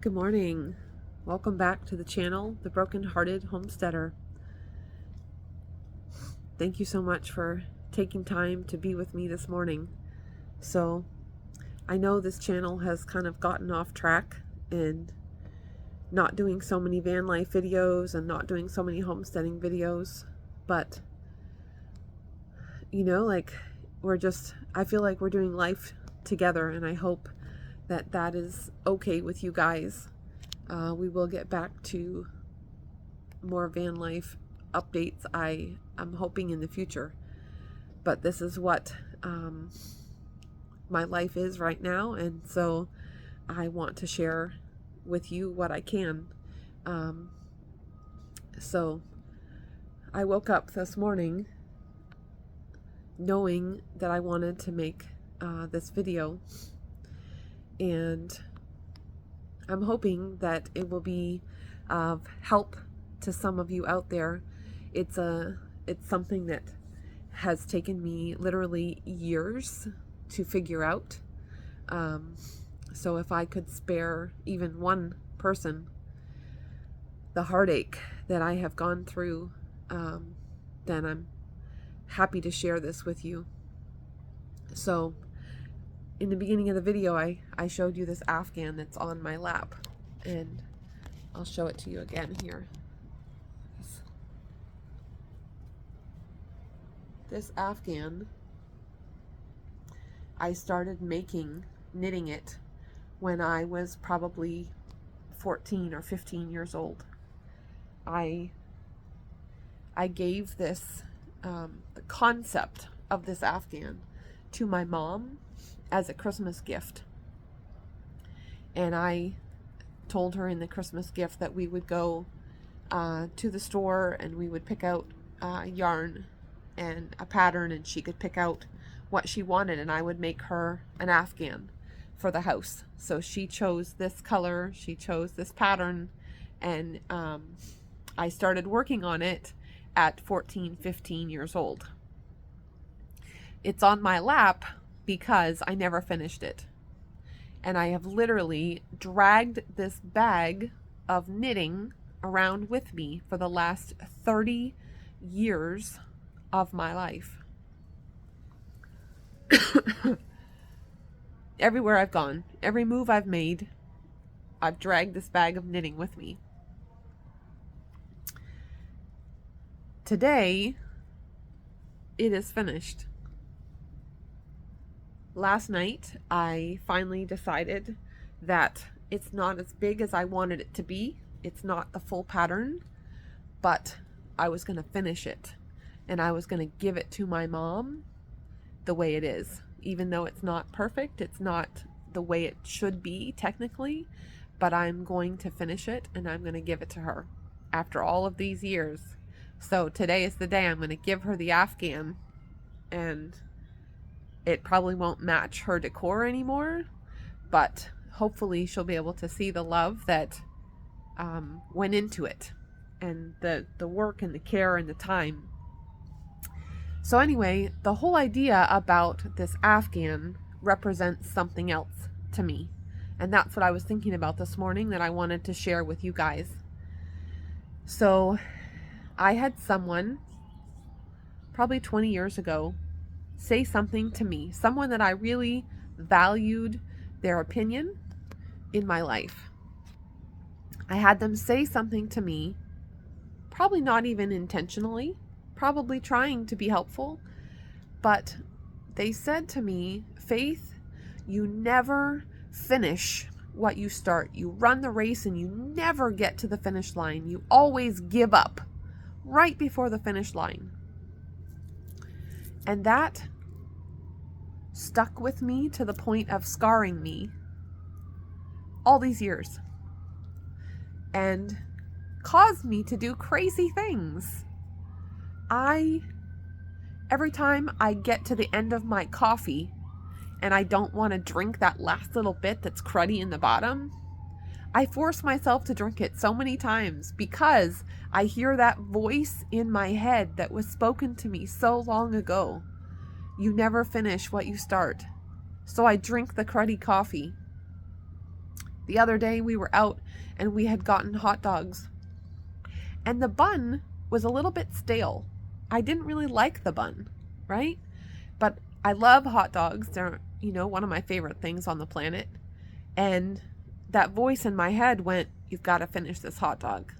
Good morning. Welcome back to the channel, The Broken Hearted Homesteader. Thank you so much for taking time to be with me this morning. So, I know this channel has kind of gotten off track and not doing so many van life videos and not doing so many homesteading videos, but I feel like we're doing life together, and I hope that that is okay with you guys. We will get back to more van life updates, I'm hoping, in the future. But this is what my life is right now, and so I want to share with you what I can. So I woke up this morning knowing that I wanted to make this video, and I'm hoping that it will be of help to some of you out there. It's something that has taken me literally years to figure out. So if I could spare even one person the heartache that I have gone through, then I'm happy to share this with you. So in the beginning of the video, I showed you this Afghan that's on my lap, and I'll show it to you again here. This Afghan, I started knitting it when I was probably 14 or 15 years old. I gave this, the concept of this Afghan to my mom as a Christmas gift. And I told her in the Christmas gift that we would go to the store and we would pick out yarn and a pattern, and she could pick out what she wanted, and I would make her an Afghan for the house. So she chose this color, she chose this pattern, and I started working on it at 14, 15 years old. It's on my lap because I never finished it. And I have literally dragged this bag of knitting around with me for the last 30 years of my life. Everywhere I've gone, every move I've made, I've dragged this bag of knitting with me. Today, it is finished. Last night, I finally decided that it's not as big as I wanted it to be. It's not the full pattern, but I was going to finish it. And I was going to give it to my mom the way it is. Even though it's not perfect, it's not the way it should be technically, but I'm going to finish it and I'm going to give it to her after all of these years. So today is the day I'm going to give her the Afghan, and it probably won't match her decor anymore, but hopefully she'll be able to see the love that went into it, and the work and the care and the time. So anyway, the whole idea about this Afghan represents something else to me. And that's what I was thinking about this morning that I wanted to share with you guys. So I had someone, probably 20 years ago, say something to me, someone that I really valued their opinion in my life. I had them say something to me, probably not even intentionally, probably trying to be helpful, but they said to me, Faith, you never finish what you start. You run the race and you never get to the finish line. You always give up right before the finish line. And that stuck with me to the point of scarring me all these years and caused me to do crazy things. Every time I get to the end of my coffee and I don't want to drink that last little bit that's cruddy in the bottom, I force myself to drink it so many times because I hear that voice in my head that was spoken to me so long ago. You never finish what you start. So I drink the cruddy coffee. The other day we were out and we had gotten hot dogs, and the bun was a little bit stale. I didn't really like the bun, right? But I love hot dogs. They're, one of my favorite things on the planet. And that voice in my head went, "You've got to finish this hot dog."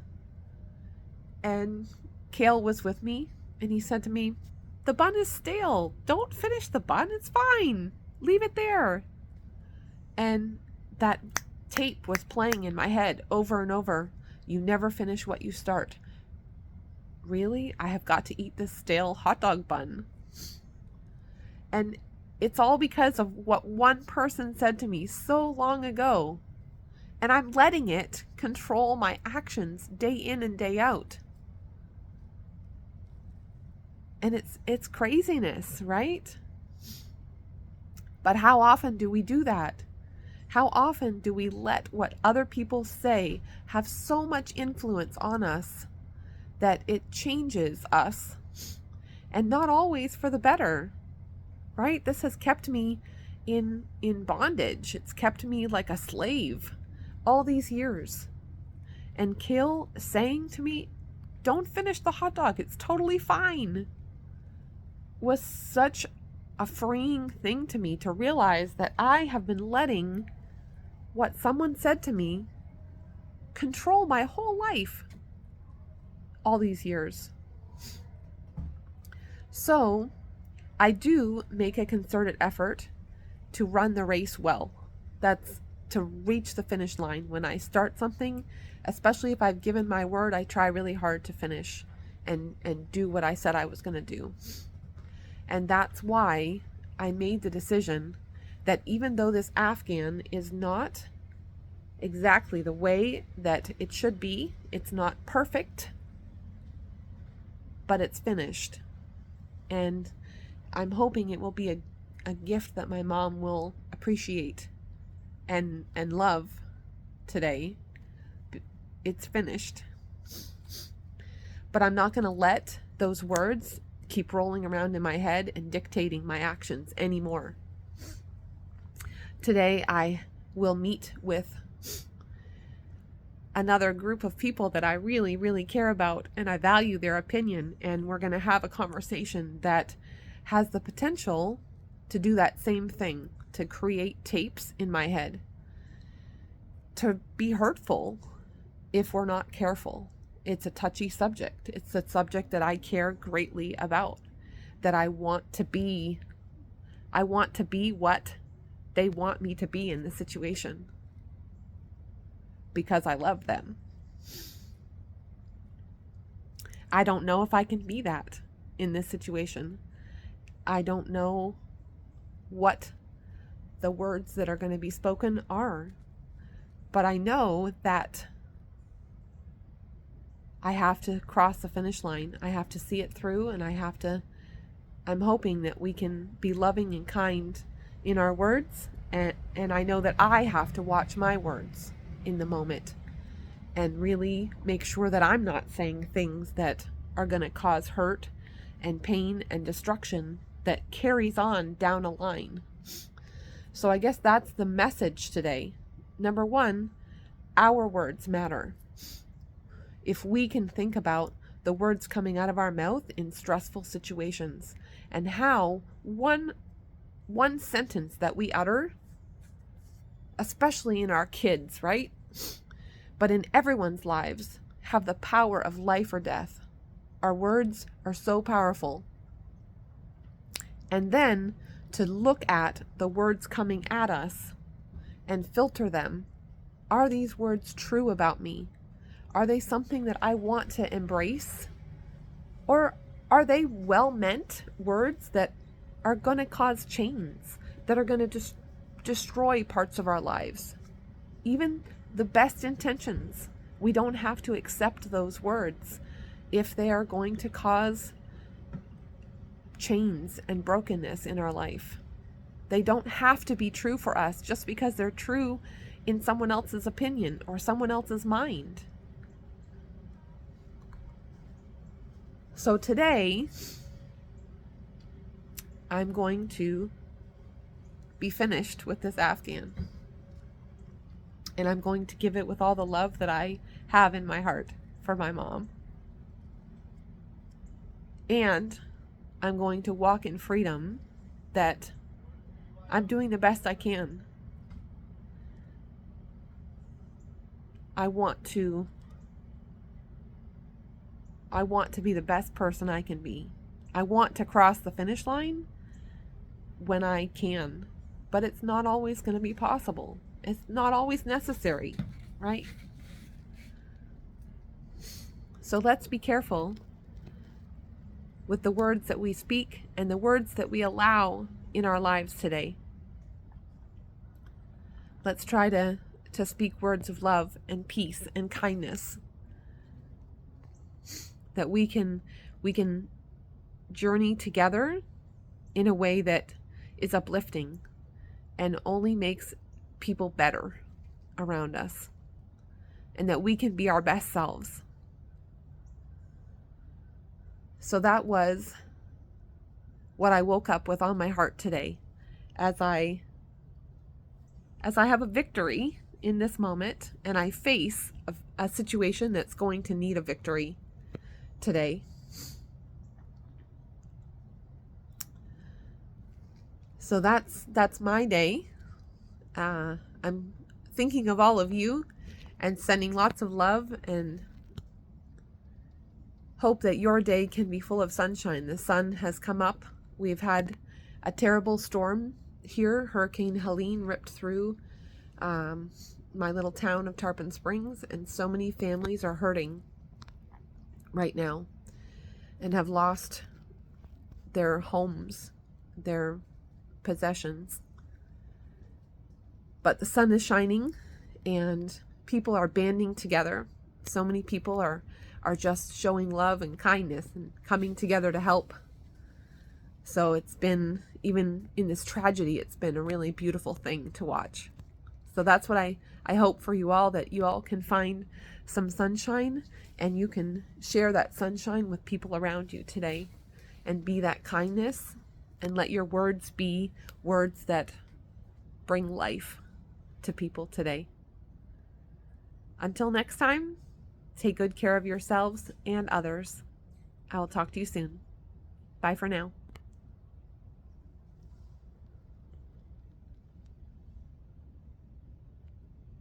And Kale was with me, and he said to me, "The bun is stale. Don't finish the bun. It's fine. Leave it there." And that tape was playing in my head over and over. You never finish what you start. Really? I have got to eat this stale hot dog bun. And it's all because of what one person said to me so long ago. And I'm letting it control my actions day in and day out. And it's craziness, right? But how often do we do that? How often do we let what other people say have so much influence on us that it changes us, and not always for the better, right? This has kept me in bondage. It's kept me like a slave all these years. And Kale saying to me, "Don't finish the hot dog. It's totally fine," was such a freeing thing to me, to realize that I have been letting what someone said to me control my whole life all these years. So I do make a concerted effort to run the race well. That's to reach the finish line. When I start something, especially if I've given my word, I try really hard to finish and do what I said I was going to do. And that's why I made the decision that even though this Afghan is not exactly the way that it should be, it's not perfect, but it's finished. And I'm hoping it will be a gift that my mom will appreciate and love today. It's finished. But I'm not going to let those words keep rolling around in my head and dictating my actions anymore. Today I will meet with another group of people that I really, really care about, and I value their opinion, and we're going to have a conversation that has the potential to do that same thing, to create tapes in my head, to be hurtful if we're not careful. It's a touchy subject. It's a subject that I care greatly about, that I want to be what they want me to be in this situation, because I love them. I don't know if I can be that in this situation. I don't know what the words that are going to be spoken are, but I know that I have to cross the finish line. I have to see it through, and I'm hoping that we can be loving and kind in our words, and I know that I have to watch my words in the moment and really make sure that I'm not saying things that are going to cause hurt and pain and destruction that carries on down a line. So I guess that's the message today. Number one, our words matter. If we can think about the words coming out of our mouth in stressful situations, and how one sentence that we utter, especially in our kids, right? But in everyone's lives, have the power of life or death. Our words are so powerful. And then to look at the words coming at us and filter them. Are these words true about me? Are they something that I want to embrace? Or are they well-meant words that are going to cause chains, that are going to destroy parts of our lives? Even the best intentions, we don't have to accept those words if they are going to cause chains and brokenness in our life. They don't have to be true for us just because they're true in someone else's opinion or someone else's mind. So today, I'm going to be finished with this Afghan. And I'm going to give it with all the love that I have in my heart for my mom. And I'm going to walk in freedom that I'm doing the best I can. I want to be the best person I can be. I want to cross the finish line when I can, but it's not always going to be possible. It's not always necessary, right? So let's be careful with the words that we speak and the words that we allow in our lives today. Let's try to speak words of love and peace and kindness, that we can journey together in a way that is uplifting and only makes people better around us, and that we can be our best selves. So that was what I woke up with on my heart today, as I have a victory in this moment, and I face a situation that's going to need a victory today. So that's my day. I'm thinking of all of you and sending lots of love, and hope that your day can be full of sunshine. The sun has come up. We've had a terrible storm here. Hurricane Helene ripped through my little town of Tarpon Springs, and so many families are hurting right now and have lost their homes, their possessions. But the sun is shining and people are banding together. So many people are just showing love and kindness and coming together to help. So it's been, even in this tragedy, it's been a really beautiful thing to watch. So that's what I hope for you all, that you all can find some sunshine and you can share that sunshine with people around you today, and be that kindness, and let your words be words that bring life to people today. Until next time, take good care of yourselves and others. I will talk to you soon. Bye for now.